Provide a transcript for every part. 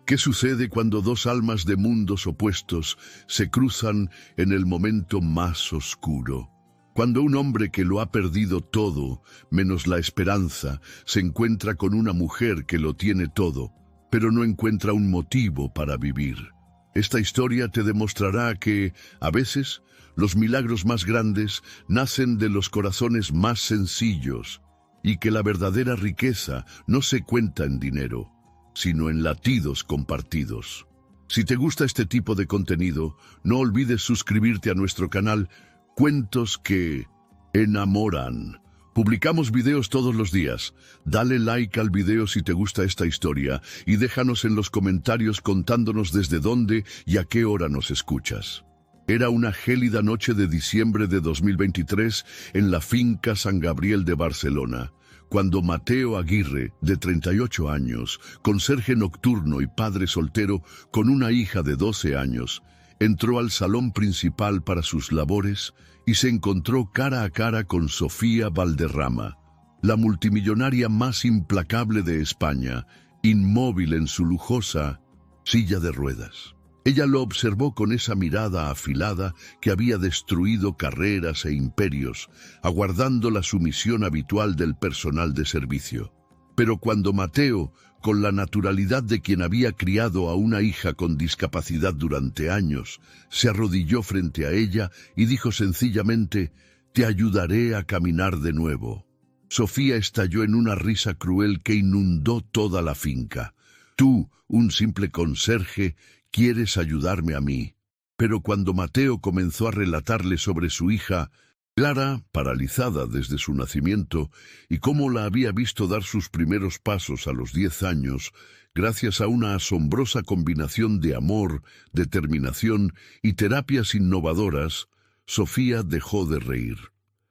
¿Qué sucede cuando dos almas de mundos opuestos se cruzan en el momento más oscuro? Cuando un hombre que lo ha perdido todo, menos la esperanza, se encuentra con una mujer que lo tiene todo, pero no encuentra un motivo para vivir. Esta historia te demostrará que, a veces, los milagros más grandes nacen de los corazones más sencillos, y que la verdadera riqueza no se cuenta en dinero, sino en latidos compartidos. Si te gusta este tipo de contenido, no olvides suscribirte a nuestro canal Cuentos que enamoran. Publicamos videos todos los días. Dale like al video si te gusta esta historia y déjanos en los comentarios contándonos desde dónde y a qué hora nos escuchas. Era una gélida noche de diciembre de 2023 en la finca San Gabriel de Barcelona, cuando Mateo Aguirre, de 38 años, conserje nocturno y padre soltero con una hija de 12 años, entró al salón principal para sus labores y se encontró cara a cara con Sofía Valderrama, la multimillonaria más implacable de España, inmóvil en su lujosa silla de ruedas. Ella lo observó con esa mirada afilada que había destruido carreras e imperios, aguardando la sumisión habitual del personal de servicio. Pero cuando Mateo, con la naturalidad de quien había criado a una hija con discapacidad durante años, se arrodilló frente a ella y dijo sencillamente: «Te ayudaré a caminar de nuevo». Sofía estalló en una risa cruel que inundó toda la finca. «Tú, un simple conserje, quieres ayudarme a mí». Pero cuando Mateo comenzó a relatarle sobre su hija, Clara, paralizada desde su nacimiento, y cómo la había visto dar sus primeros pasos a los 10 años, gracias a una asombrosa combinación de amor, determinación y terapias innovadoras, Sofía dejó de reír.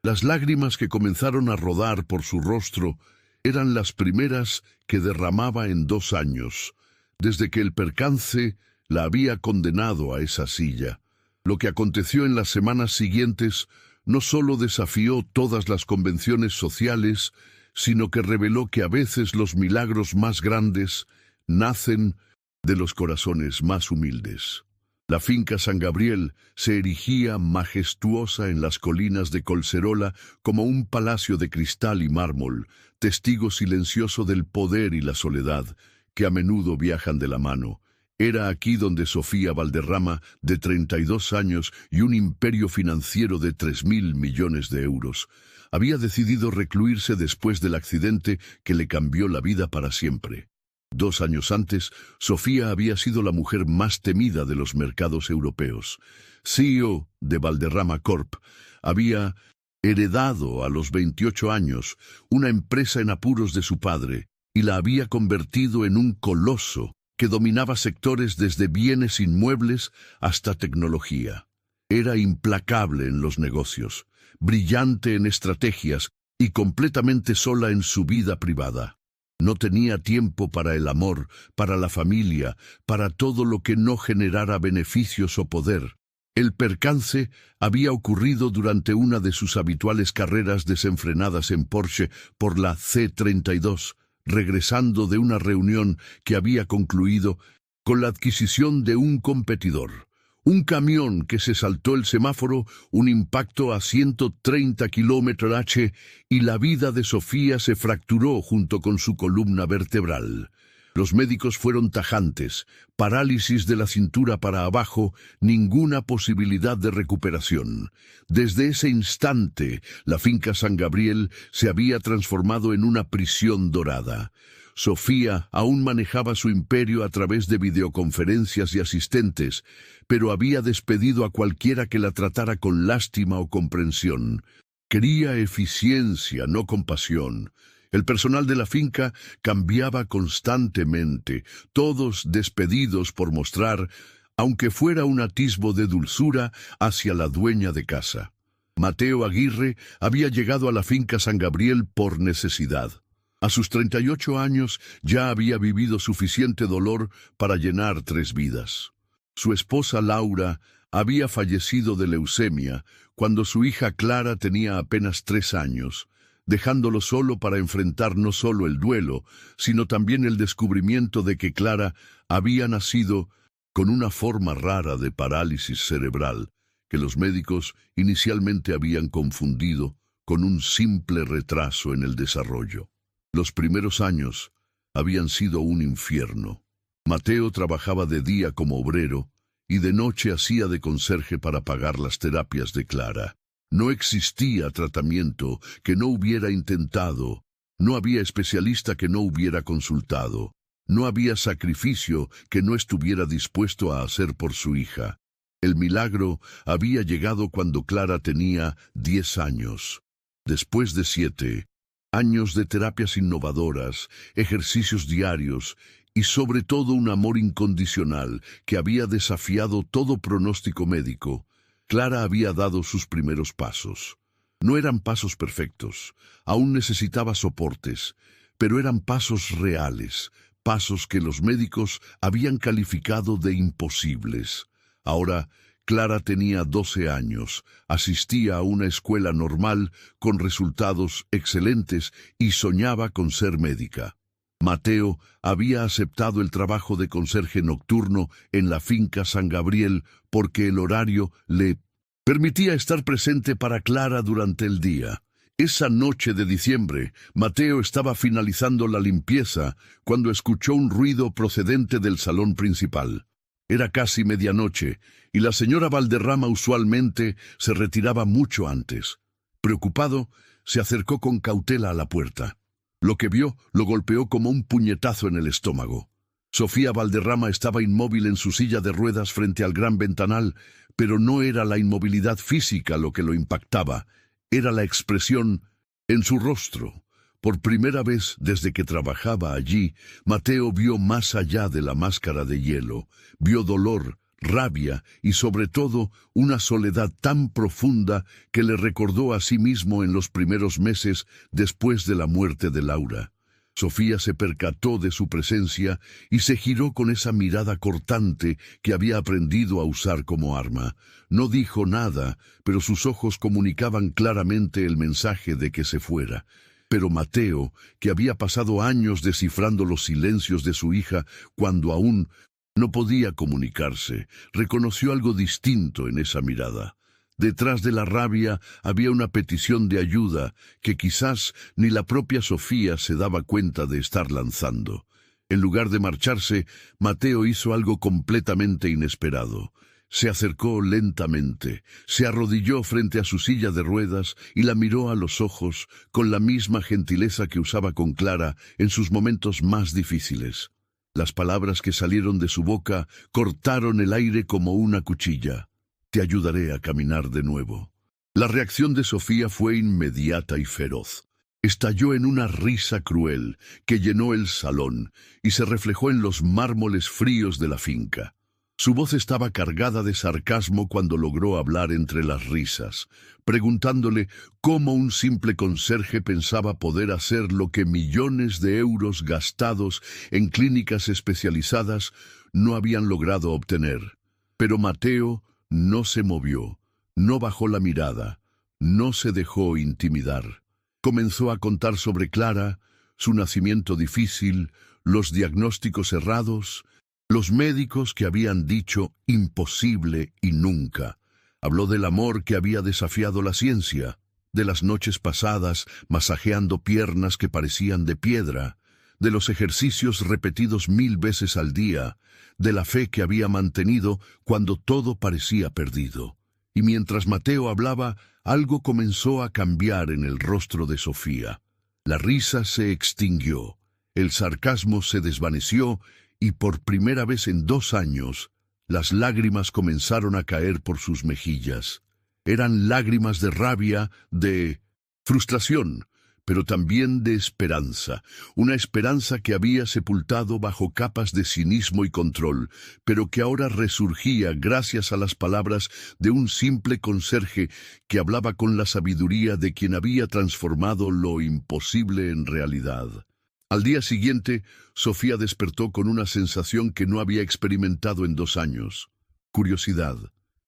Las lágrimas que comenzaron a rodar por su rostro eran las primeras que derramaba en 2 años, desde que el percance la había condenado a esa silla. Lo que aconteció en las semanas siguientes no solo desafió todas las convenciones sociales, sino que reveló que a veces los milagros más grandes nacen de los corazones más humildes. La finca San Gabriel se erigía majestuosa en las colinas de Collserola como un palacio de cristal y mármol, testigo silencioso del poder y la soledad, que a menudo viajan de la mano. Era aquí donde Sofía Valderrama, de 32 años y un imperio financiero de 3.000 millones de euros, había decidido recluirse después del accidente que le cambió la vida para siempre. 2 años antes, Sofía había sido la mujer más temida de los mercados europeos. CEO de Valderrama Corp, había heredado a los 28 años una empresa en apuros de su padre y la había convertido en un coloso que dominaba sectores desde bienes inmuebles hasta tecnología. Era implacable en los negocios, brillante en estrategias y completamente sola en su vida privada. No tenía tiempo para el amor, para la familia, para todo lo que no generara beneficios o poder. El percance había ocurrido durante una de sus habituales carreras desenfrenadas en Porsche por la C32, regresando de una reunión que había concluido con la adquisición de un competidor. Un camión que se saltó el semáforo, un impacto a 130 km/h y la vida de Sofía se fracturó junto con su columna vertebral. Los médicos fueron tajantes: parálisis de la cintura para abajo, ninguna posibilidad de recuperación. Desde ese instante, la finca San Gabriel se había transformado en una prisión dorada. Sofía aún manejaba su imperio a través de videoconferencias y asistentes, pero había despedido a cualquiera que la tratara con lástima o comprensión. Quería eficiencia, no compasión. El personal de la finca cambiaba constantemente, todos despedidos por mostrar, aunque fuera un atisbo de dulzura, hacia la dueña de casa. Mateo Aguirre había llegado a la finca San Gabriel por necesidad. A sus 38 años ya había vivido suficiente dolor para llenar 3 vidas. Su esposa Laura había fallecido de leucemia cuando su hija Clara tenía apenas 3 años, dejándolo solo para enfrentar no solo el duelo, sino también el descubrimiento de que Clara había nacido con una forma rara de parálisis cerebral, que los médicos inicialmente habían confundido con un simple retraso en el desarrollo. Los primeros años habían sido un infierno. Mateo trabajaba de día como obrero y de noche hacía de conserje para pagar las terapias de Clara. No existía tratamiento que no hubiera intentado, no había especialista que no hubiera consultado, no había sacrificio que no estuviera dispuesto a hacer por su hija. El milagro había llegado cuando Clara tenía 10 años. Después de 7 años de terapias innovadoras, ejercicios diarios y sobre todo un amor incondicional que había desafiado todo pronóstico médico, Clara había dado sus primeros pasos. No eran pasos perfectos, aún necesitaba soportes, pero eran pasos reales, pasos que los médicos habían calificado de imposibles. Ahora, Clara tenía 12 años, asistía a una escuela normal con resultados excelentes y soñaba con ser médica. Mateo había aceptado el trabajo de conserje nocturno en la finca San Gabriel porque el horario le permitía estar presente para Clara durante el día. Esa noche de diciembre, Mateo estaba finalizando la limpieza cuando escuchó un ruido procedente del salón principal. Era casi medianoche y la señora Valderrama usualmente se retiraba mucho antes. Preocupado, se acercó con cautela a la puerta. Lo que vio lo golpeó como un puñetazo en el estómago. Sofía Valderrama estaba inmóvil en su silla de ruedas frente al gran ventanal, pero no era la inmovilidad física lo que lo impactaba, era la expresión en su rostro. Por primera vez desde que trabajaba allí, Mateo vio más allá de la máscara de hielo, vio dolor, rabia y sobre todo una soledad tan profunda que le recordó a sí mismo en los primeros meses después de la muerte de Laura. Sofía se percató de su presencia y se giró con esa mirada cortante que había aprendido a usar como arma. No dijo nada, pero sus ojos comunicaban claramente el mensaje de que se fuera. Pero Mateo, que había pasado años descifrando los silencios de su hija cuando aún no podía comunicarse, reconoció algo distinto en esa mirada. Detrás de la rabia había una petición de ayuda que quizás ni la propia Sofía se daba cuenta de estar lanzando. En lugar de marcharse, Mateo hizo algo completamente inesperado. Se acercó lentamente, se arrodilló frente a su silla de ruedas y la miró a los ojos con la misma gentileza que usaba con Clara en sus momentos más difíciles. Las palabras que salieron de su boca cortaron el aire como una cuchilla. Te ayudaré a caminar de nuevo. La reacción de Sofía fue inmediata y feroz. Estalló en una risa cruel que llenó el salón y se reflejó en los mármoles fríos de la finca. Su voz estaba cargada de sarcasmo cuando logró hablar entre las risas, preguntándole cómo un simple conserje pensaba poder hacer lo que millones de euros gastados en clínicas especializadas no habían logrado obtener. Pero Mateo no se movió, no bajó la mirada, no se dejó intimidar. Comenzó a contar sobre Clara, su nacimiento difícil, los diagnósticos errados, los médicos que habían dicho imposible y nunca. Habló del amor que había desafiado la ciencia, de las noches pasadas masajeando piernas que parecían de piedra, de los ejercicios repetidos 1000 veces al día, de la fe que había mantenido cuando todo parecía perdido. Y mientras Mateo hablaba, algo comenzó a cambiar en el rostro de Sofía. La risa se extinguió, el sarcasmo se desvaneció y por primera vez en 2 años, las lágrimas comenzaron a caer por sus mejillas. Eran lágrimas de rabia, de frustración, pero también de esperanza, una esperanza que había sepultado bajo capas de cinismo y control, pero que ahora resurgía gracias a las palabras de un simple conserje que hablaba con la sabiduría de quien había transformado lo imposible en realidad. Al día siguiente, Sofía despertó con una sensación que no había experimentado en 2 años: curiosidad.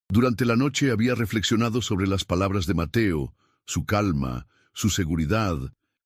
Durante la noche había reflexionado sobre las palabras de Mateo, su calma, su seguridad,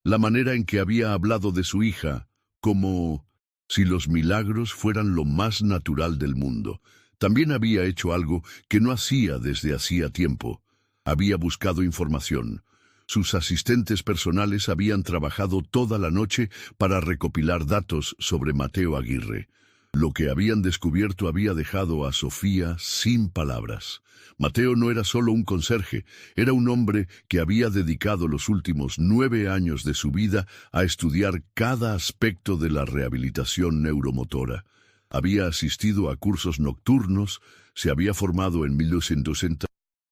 la manera en que había hablado de su hija, como si los milagros fueran lo más natural del mundo. También había hecho algo que no hacía desde hacía tiempo. Había buscado información. Sus asistentes personales habían trabajado toda la noche para recopilar datos sobre Mateo Aguirre. Lo que habían descubierto había dejado a Sofía sin palabras. Mateo no era solo un conserje, era un hombre que había dedicado los últimos 9 años de su vida a estudiar cada aspecto de la rehabilitación neuromotora. Había asistido a cursos nocturnos, se había formado en 1960.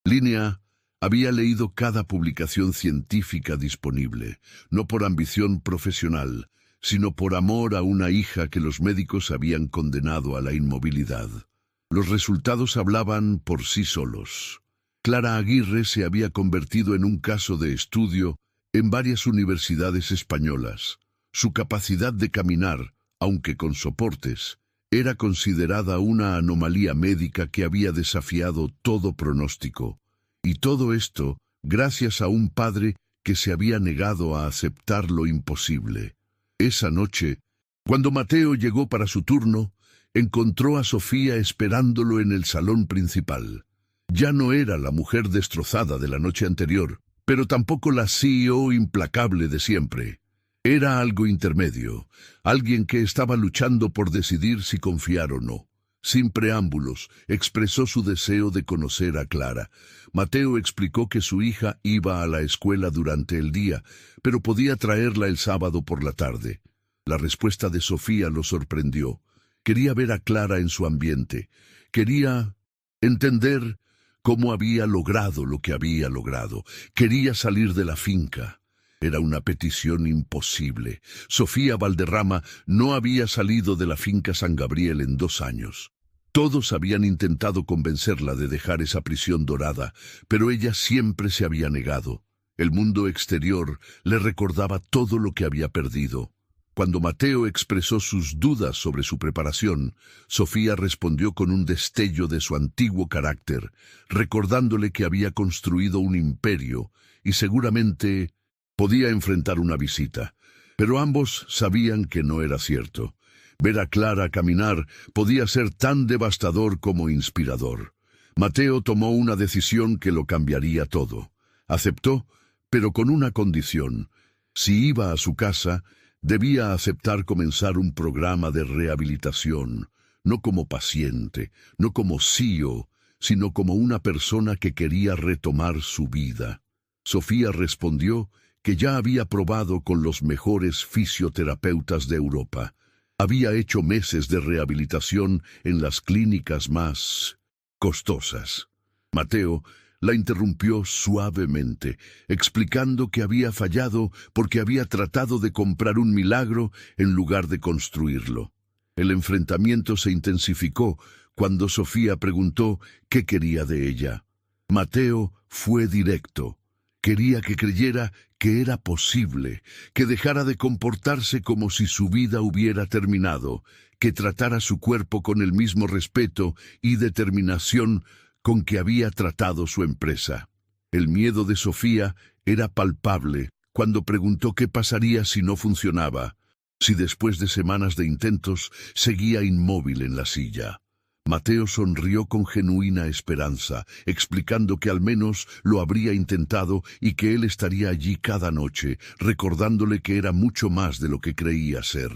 Línea, había leído cada publicación científica disponible, no por ambición profesional, sino por amor a una hija que los médicos habían condenado a la inmovilidad. Los resultados hablaban por sí solos. Clara Aguirre se había convertido en un caso de estudio en varias universidades españolas. Su capacidad de caminar, aunque con soportes, era considerada una anomalía médica que había desafiado todo pronóstico. Y todo esto gracias a un padre que se había negado a aceptar lo imposible. Esa noche, cuando Mateo llegó para su turno, encontró a Sofía esperándolo en el salón principal. Ya no era la mujer destrozada de la noche anterior, pero tampoco la CEO implacable de siempre. Era algo intermedio, alguien que estaba luchando por decidir si confiar o no. Sin preámbulos, expresó su deseo de conocer a Clara. Mateo explicó que su hija iba a la escuela durante el día, pero podía traerla el sábado por la tarde. La respuesta de Sofía lo sorprendió. Quería ver a Clara en su ambiente. Quería entender cómo había logrado lo que había logrado. Quería salir de la finca. Era una petición imposible. Sofía Valderrama no había salido de la finca San Gabriel en 2 años. Todos habían intentado convencerla de dejar esa prisión dorada, pero ella siempre se había negado. El mundo exterior le recordaba todo lo que había perdido. Cuando Mateo expresó sus dudas sobre su preparación, Sofía respondió con un destello de su antiguo carácter, recordándole que había construido un imperio y seguramente podía enfrentar una visita. Pero ambos sabían que no era cierto. Ver a Clara caminar podía ser tan devastador como inspirador. Mateo tomó una decisión que lo cambiaría todo. Aceptó, pero con una condición. Si iba a su casa, debía aceptar comenzar un programa de rehabilitación, no como paciente, no como CEO, sino como una persona que quería retomar su vida. Sofía respondió que ya había probado con los mejores fisioterapeutas de Europa. Había hecho meses de rehabilitación en las clínicas más costosas. Mateo la interrumpió suavemente, explicando que había fallado porque había tratado de comprar un milagro en lugar de construirlo. El enfrentamiento se intensificó cuando Sofía preguntó qué quería de ella. Mateo fue directo. Quería que creyera que era posible, que dejara de comportarse como si su vida hubiera terminado, que tratara su cuerpo con el mismo respeto y determinación con que había tratado su empresa. El miedo de Sofía era palpable cuando preguntó qué pasaría si no funcionaba, si después de semanas de intentos seguía inmóvil en la silla. Mateo sonrió con genuina esperanza, explicando que al menos lo habría intentado y que él estaría allí cada noche, recordándole que era mucho más de lo que creía ser.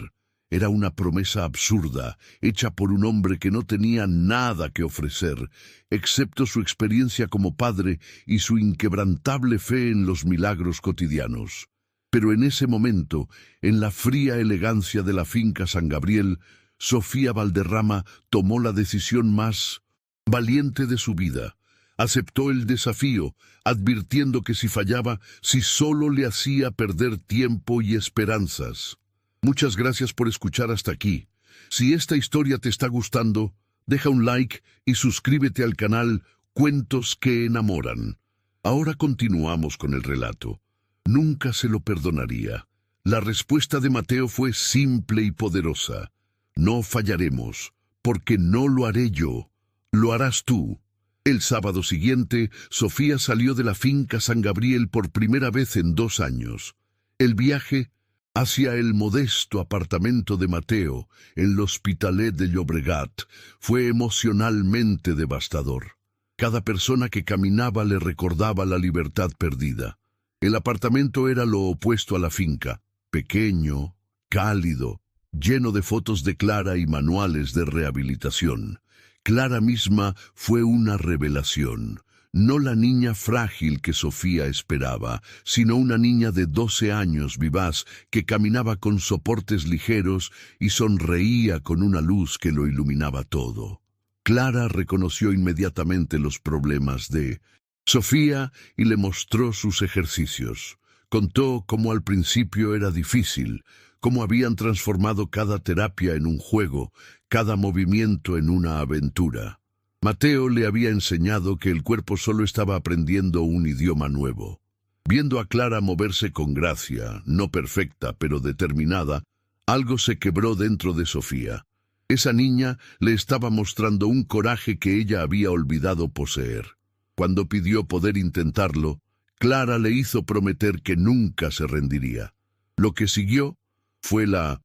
Era una promesa absurda, hecha por un hombre que no tenía nada que ofrecer, excepto su experiencia como padre y su inquebrantable fe en los milagros cotidianos. Pero en ese momento, en la fría elegancia de la finca San Gabriel, Sofía Valderrama tomó la decisión más valiente de su vida. Aceptó el desafío, advirtiendo que si fallaba, si solo le hacía perder tiempo y esperanzas. Muchas gracias por escuchar hasta aquí. Si esta historia te está gustando, deja un like y suscríbete al canal Cuentos que Enamoran. Ahora continuamos con el relato. Nunca se lo perdonaría. La respuesta de Mateo fue simple y poderosa. No fallaremos, porque no lo haré yo, lo harás tú. El sábado siguiente, Sofía salió de la finca San Gabriel por primera vez en 2 años. El viaje hacia el modesto apartamento de Mateo, en l'Hospitalet de Llobregat, fue emocionalmente devastador. Cada persona que caminaba le recordaba la libertad perdida. El apartamento era lo opuesto a la finca, pequeño, cálido, lleno de fotos de Clara y manuales de rehabilitación. Clara misma fue una revelación. No la niña frágil que Sofía esperaba, sino una niña de 12 años vivaz que caminaba con soportes ligeros y sonreía con una luz que lo iluminaba todo. Clara reconoció inmediatamente los problemas de Sofía y le mostró sus ejercicios. Contó cómo al principio era difícil, cómo habían transformado cada terapia en un juego, cada movimiento en una aventura. Mateo le había enseñado que el cuerpo solo estaba aprendiendo un idioma nuevo. Viendo a Clara moverse con gracia, no perfecta, pero determinada, algo se quebró dentro de Sofía. Esa niña le estaba mostrando un coraje que ella había olvidado poseer. Cuando pidió poder intentarlo, Clara le hizo prometer que nunca se rendiría. Lo que siguió fue la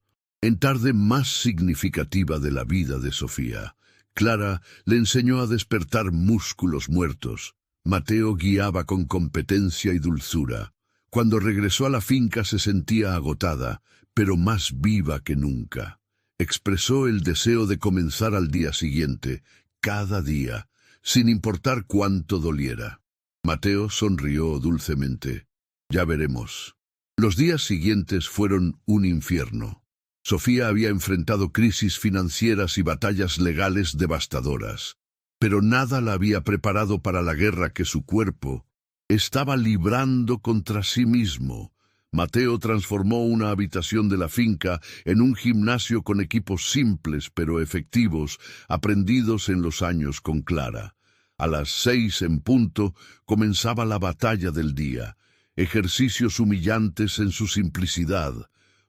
tarde más significativa de la vida de Sofía. Clara le enseñó a despertar músculos muertos. Mateo guiaba con competencia y dulzura. Cuando regresó a la finca se sentía agotada, pero más viva que nunca. Expresó el deseo de comenzar al día siguiente, cada día, sin importar cuánto doliera. Mateo sonrió dulcemente. Ya veremos. Los días siguientes fueron un infierno. Sofía había enfrentado crisis financieras y batallas legales devastadoras, pero nada la había preparado para la guerra que su cuerpo estaba librando contra sí mismo. Mateo transformó una habitación de la finca en un gimnasio con equipos simples pero efectivos, aprendidos en los años con Clara. A las 6 en punto comenzaba la batalla del día. Ejercicios humillantes en su simplicidad,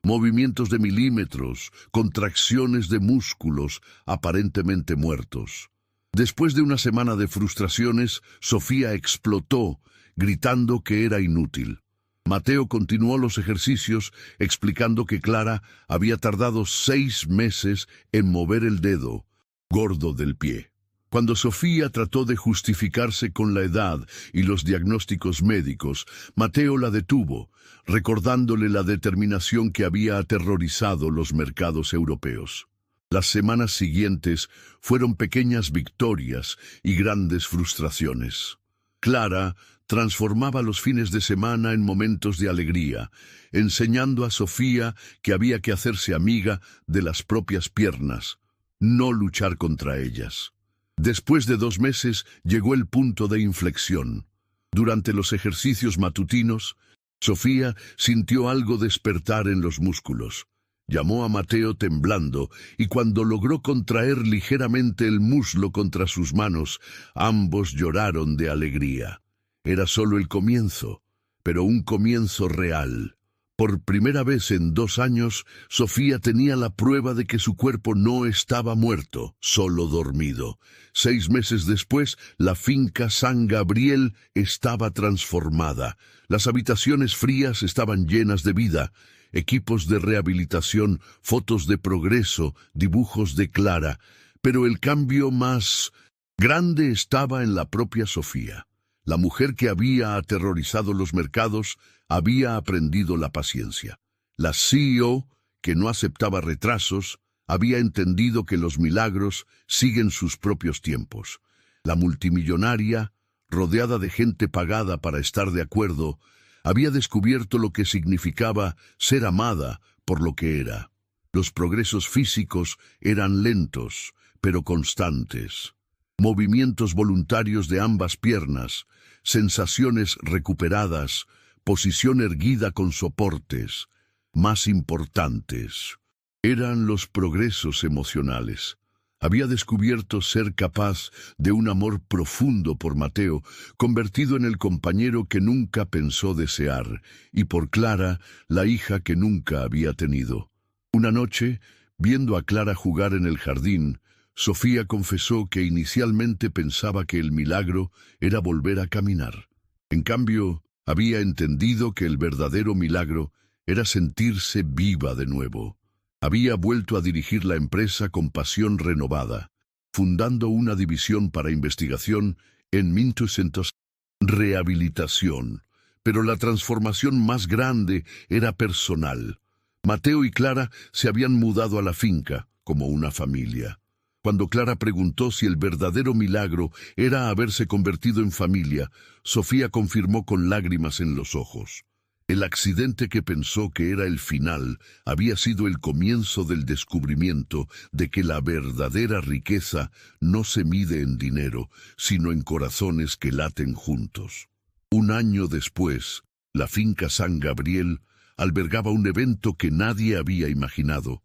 movimientos de milímetros, contracciones de músculos aparentemente muertos. Después de una semana de frustraciones, Sofía explotó, gritando que era inútil. Mateo continuó los ejercicios, explicando que Clara había tardado 6 meses en mover el dedo gordo del pie. Cuando Sofía trató de justificarse con la edad y los diagnósticos médicos, Mateo la detuvo, recordándole la determinación que había aterrorizado los mercados europeos. Las semanas siguientes fueron pequeñas victorias y grandes frustraciones. Clara transformaba los fines de semana en momentos de alegría, enseñando a Sofía que había que hacerse amiga de las propias piernas, no luchar contra ellas. Después de 2 meses llegó el punto de inflexión. Durante los ejercicios matutinos, Sofía sintió algo despertar en los músculos. Llamó a Mateo temblando, y cuando logró contraer ligeramente el muslo contra sus manos, ambos lloraron de alegría. Era solo el comienzo, pero un comienzo real. Por primera vez en 2 años, Sofía tenía la prueba de que su cuerpo no estaba muerto, solo dormido. 6 meses después, la finca San Gabriel estaba transformada. Las habitaciones frías estaban llenas de vida. Equipos de rehabilitación, fotos de progreso, dibujos de Clara. Pero el cambio más grande estaba en la propia Sofía. La mujer que había aterrorizado los mercados había aprendido la paciencia. La CEO, que no aceptaba retrasos, había entendido que los milagros siguen sus propios tiempos. La multimillonaria, rodeada de gente pagada para estar de acuerdo, había descubierto lo que significaba ser amada por lo que era. Los progresos físicos eran lentos, pero constantes. Movimientos voluntarios de ambas piernas, sensaciones recuperadas, posición erguida con soportes. Más importantes eran los progresos emocionales. Había descubierto ser capaz de un amor profundo por Mateo, convertido en el compañero que nunca pensó desear, y por Clara, la hija que nunca había tenido. Una noche, viendo a Clara jugar en el jardín, Sofía confesó que inicialmente pensaba que el milagro era volver a caminar. En cambio, había entendido que el verdadero milagro era sentirse viva de nuevo. Había vuelto a dirigir la empresa con pasión renovada, fundando una división para investigación en Mintusentos rehabilitación. Pero la transformación más grande era personal. Mateo y Clara se habían mudado a la finca como una familia. Cuando Clara preguntó si el verdadero milagro era haberse convertido en familia, Sofía confirmó con lágrimas en los ojos. El accidente que pensó que era el final había sido el comienzo del descubrimiento de que la verdadera riqueza no se mide en dinero, sino en corazones que laten juntos. Un año después, la finca San Gabriel albergaba un evento que nadie había imaginado.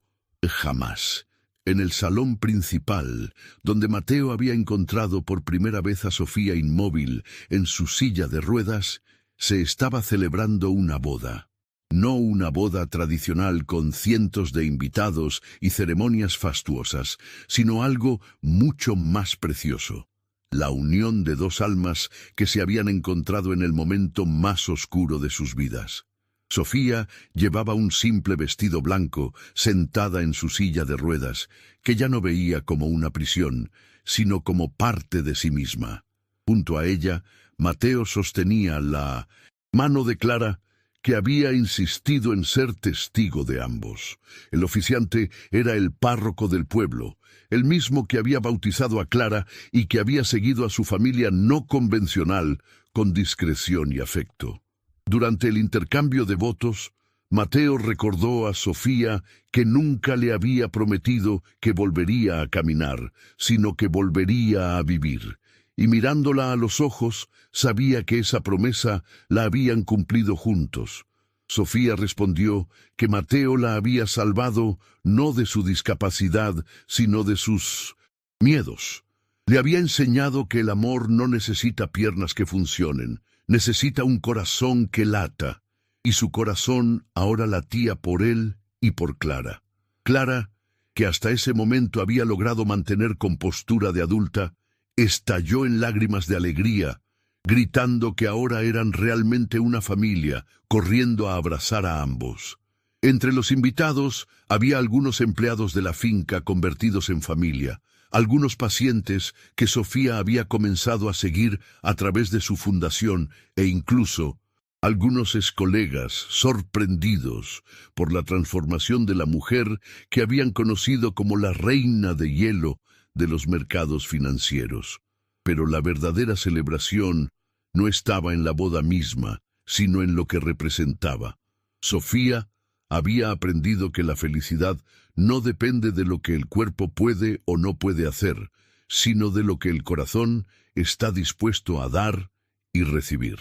Jamás. En el salón principal, donde Mateo había encontrado por primera vez a Sofía inmóvil en su silla de ruedas, se estaba celebrando una boda. No una boda tradicional con cientos de invitados y ceremonias fastuosas, sino algo mucho más precioso. La unión de dos almas que se habían encontrado en el momento más oscuro de sus vidas. Sofía llevaba un simple vestido blanco, sentada en su silla de ruedas, que ya no veía como una prisión, sino como parte de sí misma. Junto a ella, Mateo sostenía la mano de Clara, que había insistido en ser testigo de ambos. El oficiante era el párroco del pueblo, el mismo que había bautizado a Clara y que había seguido a su familia no convencional con discreción y afecto. Durante el intercambio de votos, Mateo recordó a Sofía que nunca le había prometido que volvería a caminar, sino que volvería a vivir. Y mirándola a los ojos, sabía que esa promesa la habían cumplido juntos. Sofía respondió que Mateo la había salvado no de su discapacidad, sino de sus miedos. Le había enseñado que el amor no necesita piernas que funcionen, necesita un corazón que lata, y su corazón ahora latía por él y por Clara. Clara, que hasta ese momento había logrado mantener compostura de adulta, estalló en lágrimas de alegría, gritando que ahora eran realmente una familia, corriendo a abrazar a ambos. Entre los invitados había algunos empleados de la finca convertidos en familia, algunos pacientes que Sofía había comenzado a seguir a través de su fundación e incluso algunos excolegas sorprendidos por la transformación de la mujer que habían conocido como la reina de hielo de los mercados financieros. Pero la verdadera celebración no estaba en la boda misma, sino en lo que representaba. Sofía había aprendido que la felicidad no depende de lo que el cuerpo puede o no puede hacer, sino de lo que el corazón está dispuesto a dar y recibir.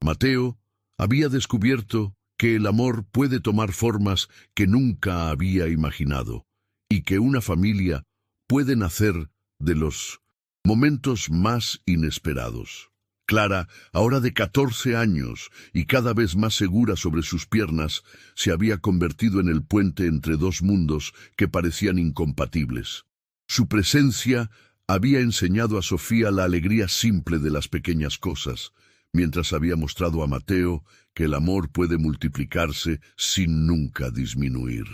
Mateo había descubierto que el amor puede tomar formas que nunca había imaginado, y que una familia puede nacer de los momentos más inesperados. Clara, ahora de 14 años y cada vez más segura sobre sus piernas, se había convertido en el puente entre dos mundos que parecían incompatibles. Su presencia había enseñado a Sofía la alegría simple de las pequeñas cosas, mientras había mostrado a Mateo que el amor puede multiplicarse sin nunca disminuir.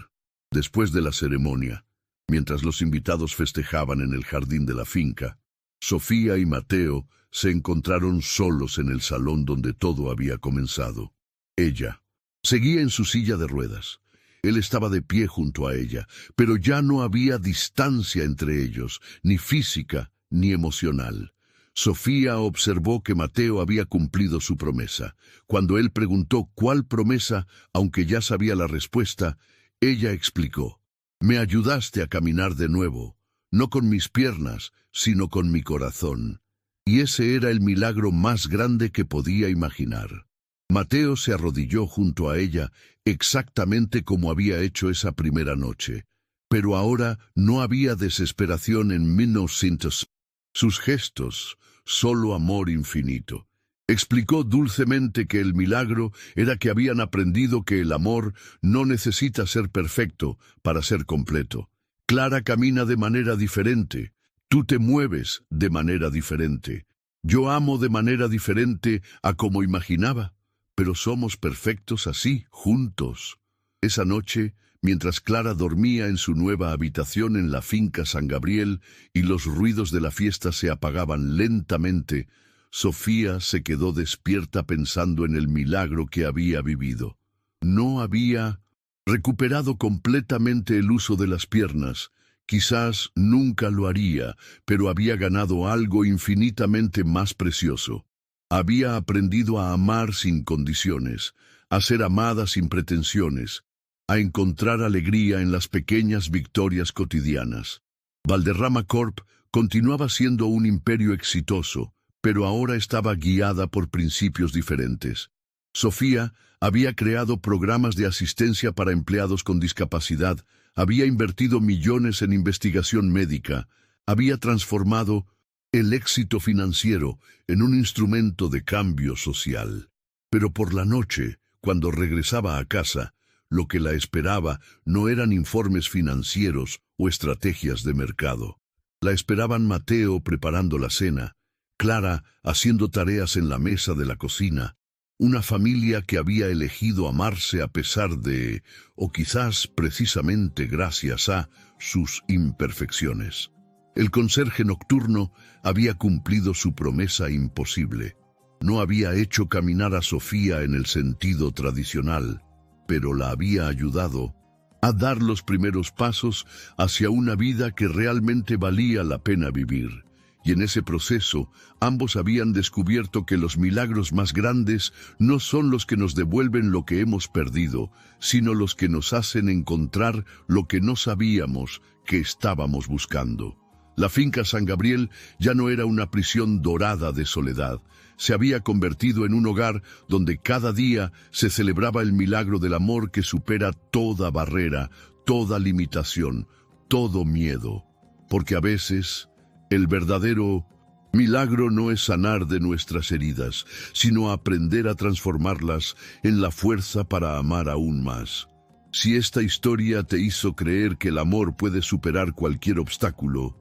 Después de la ceremonia, mientras los invitados festejaban en el jardín de la finca, Sofía y Mateo se encontraron solos en el salón donde todo había comenzado. Ella seguía en su silla de ruedas. Él estaba de pie junto a ella, pero ya no había distancia entre ellos, ni física ni emocional. Sofía observó que Mateo había cumplido su promesa. Cuando él preguntó cuál promesa, aunque ya sabía la respuesta, ella explicó: «Me ayudaste a caminar de nuevo, no con mis piernas, sino con mi corazón». Y ese era el milagro más grande que podía imaginar. Mateo se arrodilló junto a ella, exactamente como había hecho esa primera noche. Pero ahora no había desesperación en 1900. Sus gestos, solo amor infinito. Explicó dulcemente que el milagro era que habían aprendido que el amor no necesita ser perfecto para ser completo. Clara camina de manera diferente. Tú te mueves de manera diferente. Yo amo de manera diferente a como imaginaba, pero somos perfectos así, juntos. Esa noche, mientras Clara dormía en su nueva habitación en la finca San Gabriel y los ruidos de la fiesta se apagaban lentamente, Sofía se quedó despierta pensando en el milagro que había vivido. No había recuperado completamente el uso de las piernas. Quizás nunca lo haría, pero había ganado algo infinitamente más precioso. Había aprendido a amar sin condiciones, a ser amada sin pretensiones, a encontrar alegría en las pequeñas victorias cotidianas. Valderrama Corp continuaba siendo un imperio exitoso, pero ahora estaba guiada por principios diferentes. Sofía había creado programas de asistencia para empleados con discapacidad, había invertido millones en investigación médica, había transformado el éxito financiero en un instrumento de cambio social. Pero por la noche, cuando regresaba a casa, lo que la esperaba no eran informes financieros o estrategias de mercado. La esperaban Mateo preparando la cena, Clara haciendo tareas en la mesa de la cocina, una familia que había elegido amarse a pesar de, o quizás precisamente gracias a, sus imperfecciones. El conserje nocturno había cumplido su promesa imposible. No había hecho caminar a Sofía en el sentido tradicional, pero la había ayudado a dar los primeros pasos hacia una vida que realmente valía la pena vivir. Y en ese proceso, ambos habían descubierto que los milagros más grandes no son los que nos devuelven lo que hemos perdido, sino los que nos hacen encontrar lo que no sabíamos que estábamos buscando. La finca San Gabriel ya no era una prisión dorada de soledad. Se había convertido en un hogar donde cada día se celebraba el milagro del amor que supera toda barrera, toda limitación, todo miedo. Porque a veces el verdadero milagro no es sanar de nuestras heridas, sino aprender a transformarlas en la fuerza para amar aún más. Si esta historia te hizo creer que el amor puede superar cualquier obstáculo,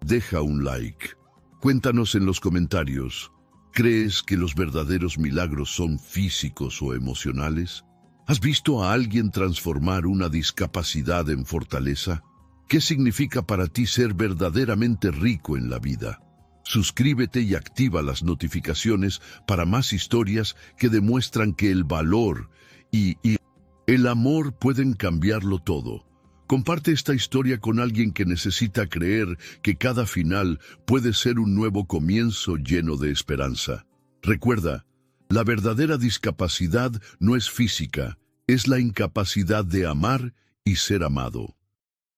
deja un like. Cuéntanos en los comentarios, ¿crees que los verdaderos milagros son físicos o emocionales? ¿Has visto a alguien transformar una discapacidad en fortaleza? ¿Qué significa para ti ser verdaderamente rico en la vida? Suscríbete y activa las notificaciones para más historias que demuestran que el valor y el amor pueden cambiarlo todo. Comparte esta historia con alguien que necesita creer que cada final puede ser un nuevo comienzo lleno de esperanza. Recuerda, la verdadera discapacidad no es física, es la incapacidad de amar y ser amado.